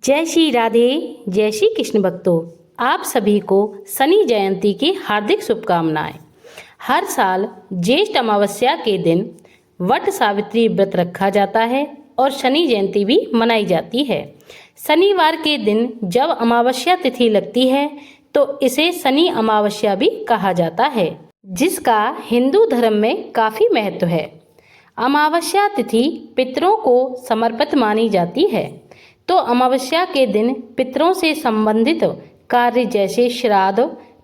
जय श्री राधे, जय श्री कृष्ण भक्तों। आप सभी को शनि जयंती की हार्दिक शुभकामनाएं। हर साल ज्येष्ठ अमावस्या के दिन वट सावित्री व्रत रखा जाता है और शनि जयंती भी मनाई जाती है। शनिवार के दिन जब अमावस्या तिथि लगती है तो इसे शनि अमावस्या भी कहा जाता है, जिसका हिंदू धर्म में काफ़ी महत्व है। अमावस्या तिथि पितरों को समर्पित मानी जाती है, तो अमावस्या के दिन पितरों से संबंधित कार्य जैसे श्राद्ध,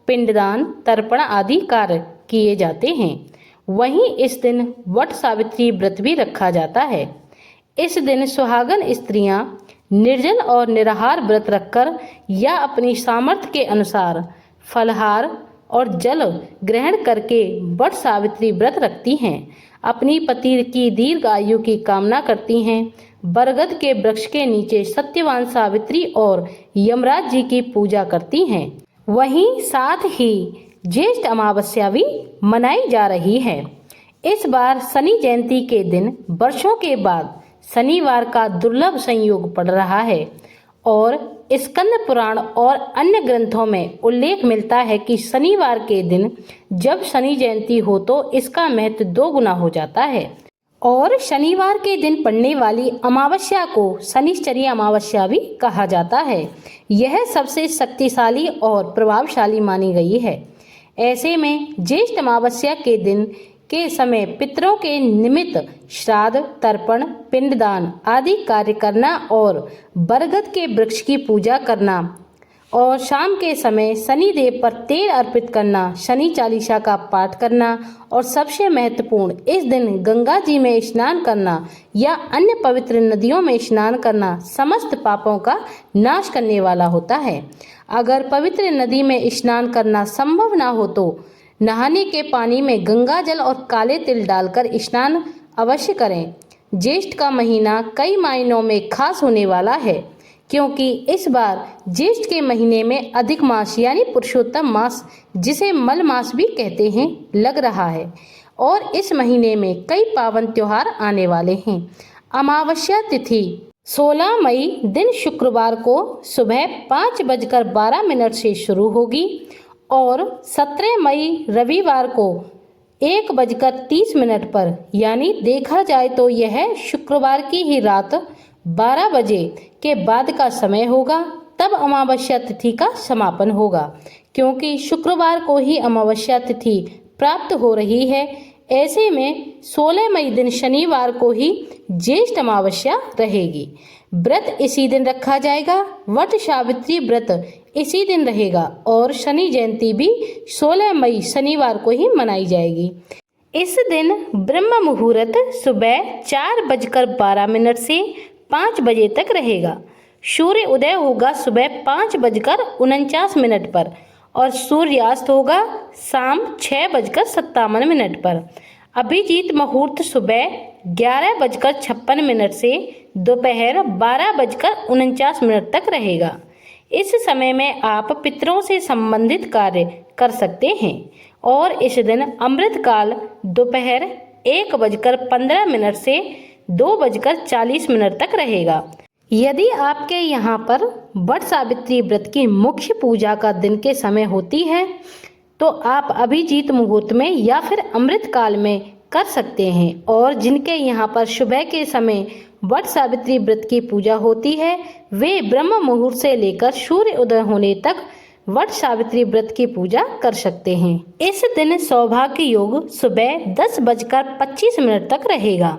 पिंडदान, तर्पण आदि कार्य किए जाते हैं। वहीं इस दिन वट सावित्री व्रत भी रखा जाता है। इस दिन सुहागन स्त्रियां निर्जल और निराहार व्रत रखकर या अपनी सामर्थ्य के अनुसार फलहार और जल ग्रहण करके वट सावित्री व्रत रखती हैं। अपनी पति की दीर्घ आयु की कामना करती हैं। बरगद के वृक्ष के नीचे सत्यवान सावित्री और यमराज जी की पूजा करती हैं। वहीं साथ ही ज्येष्ठ अमावस्या भी मनाई जा रही है। इस बार शनि जयंती के दिन वर्षों के बाद शनिवार का दुर्लभ संयोग पड़ रहा है और स्कंद पुराण और अन्य ग्रंथों में उल्लेख मिलता है कि शनिवार के दिन जब शनि जयंती हो तो इसका महत्व 2 गुना हो जाता है और शनिवार के दिन पड़ने वाली अमावस्या को शनिश्चरी अमावस्या भी कहा जाता है। यह सबसे शक्तिशाली और प्रभावशाली मानी गई है। ऐसे में ज्येष्ठ अमावस्या के दिन के समय पितरों के निमित्त श्राद्ध, तर्पण, पिंडदान आदि कार्य करना और बरगद के वृक्ष की पूजा करना और शाम के समय शनि देव पर तेल अर्पित करना, शनि चालीसा का पाठ करना और सबसे महत्वपूर्ण इस दिन गंगा जी में स्नान करना या अन्य पवित्र नदियों में स्नान करना समस्त पापों का नाश करने वाला होता है। अगर पवित्र नदी में स्नान करना संभव ना हो तो नहाने के पानी में गंगा जल और काले तिल डालकर स्नान अवश्य करें। ज्येष्ठ का महीना कई मायनों में खास होने वाला है, क्योंकि इस बार ज्येष्ठ के महीने में अधिक मास यानी पुरुषोत्तम मास, जिसे मल मास भी कहते हैं, लग रहा है और इस महीने में कई पावन त्योहार आने वाले हैं। अमावस्या तिथि 16 मई दिन शुक्रवार को सुबह 5:12 से शुरू होगी और 17 मई रविवार को 1:30 पर, यानी देखा जाए तो यह शुक्रवार की ही रात 12 बजे के बाद का समय होगा। तब अमावस्या तिथि का समापन होगा, क्योंकि शुक्रवार को ही अमावस्या तिथि प्राप्त हो रही है। ऐसे में 16 मई दिन शनिवार को ही ज्येष्ठ अमावस्या रहेगी। व्रत इसी दिन रखा जाएगा। वट सावित्री व्रत इसी दिन रहेगा और शनि जयंती भी 16 मई शनिवार को ही मनाई जाएगी। इस दिन ब्रह्म मुहूर्त सुबह 4:12 से 5 बजे तक रहेगा। सूर्य उदय होगा सुबह 5:49 पर और सूर्यास्त होगा शाम 6:57 पर। अभिजीत मुहूर्त सुबह 11:56 से दोपहर 12:49 तक रहेगा। इस समय में आप पितरों से संबंधित कार्य कर सकते हैं और इस दिन अमृत काल दोपहर 1:15 से 2:40 तक रहेगा। यदि आपके यहाँ पर वट सावित्री व्रत की मुख्य पूजा का दिन के समय होती है तो आप अभिजीत मुहूर्त में या फिर अमृत काल में कर सकते हैं, और जिनके यहाँ पर सुबह के समय वट सावित्री व्रत की पूजा होती है वे ब्रह्म मुहूर्त से लेकर सूर्य उदय होने तक वट सावित्री व्रत की पूजा कर सकते हैं। इस दिन सौभाग्य योग सुबह 10:25 तक रहेगा।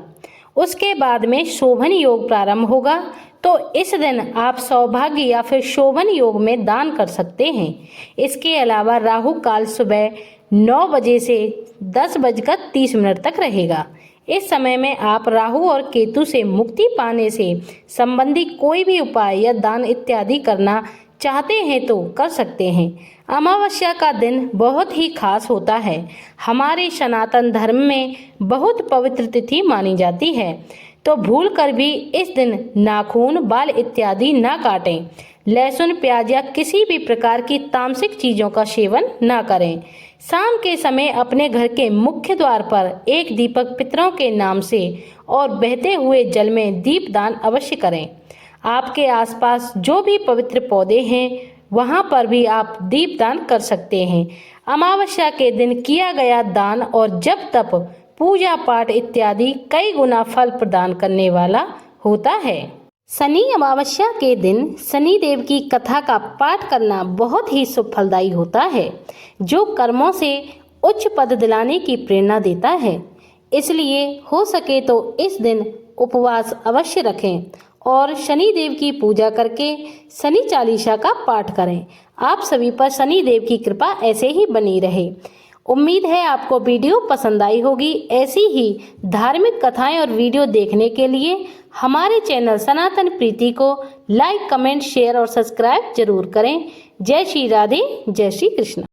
उसके बाद में शोभन योग प्रारंभ होगा, तो इस दिन आप सौभाग्य या फिर शोभन योग में दान कर सकते हैं। इसके अलावा राहु काल सुबह 9 बजे से 10:30 तक रहेगा। इस समय में आप राहु और केतु से मुक्ति पाने से संबंधित कोई भी उपाय या दान इत्यादि करना चाहते हैं तो कर सकते हैं। अमावस्या का दिन बहुत ही खास होता है। हमारे सनातन धर्म में बहुत पवित्र तिथि मानी जाती है, तो भूल कर भी इस दिन नाखून, बाल इत्यादि ना काटें। लहसुन, प्याज या किसी भी प्रकार की तामसिक चीज़ों का सेवन ना करें। शाम के समय अपने घर के मुख्य द्वार पर एक दीपक पितरों के नाम से और बहते हुए जल में दीपदान अवश्य करें। आपके आसपास जो भी पवित्र पौधे हैं वहाँ पर भी आप दीपदान कर सकते हैं। अमावस्या के दिन किया गया दान और जप तप पूजा पाठ इत्यादि कई गुना फल प्रदान करने वाला होता है। शनि अमावस्या के दिन शनि देव की कथा का पाठ करना बहुत ही शुभ फलदायी होता है, जो कर्मों से उच्च पद दिलाने की प्रेरणा देता है। इसलिए हो सके तो इस दिन उपवास अवश्य रखें और शनि देव की पूजा करके शनि चालीसा का पाठ करें। आप सभी पर शनि देव की कृपा ऐसे ही बनी रहे। उम्मीद है आपको वीडियो पसंद आई होगी। ऐसी ही धार्मिक कथाएं और वीडियो देखने के लिए हमारे चैनल सनातन प्रीति को लाइक, कमेंट, शेयर और सब्सक्राइब जरूर करें। जय श्री राधे, जय श्री कृष्ण।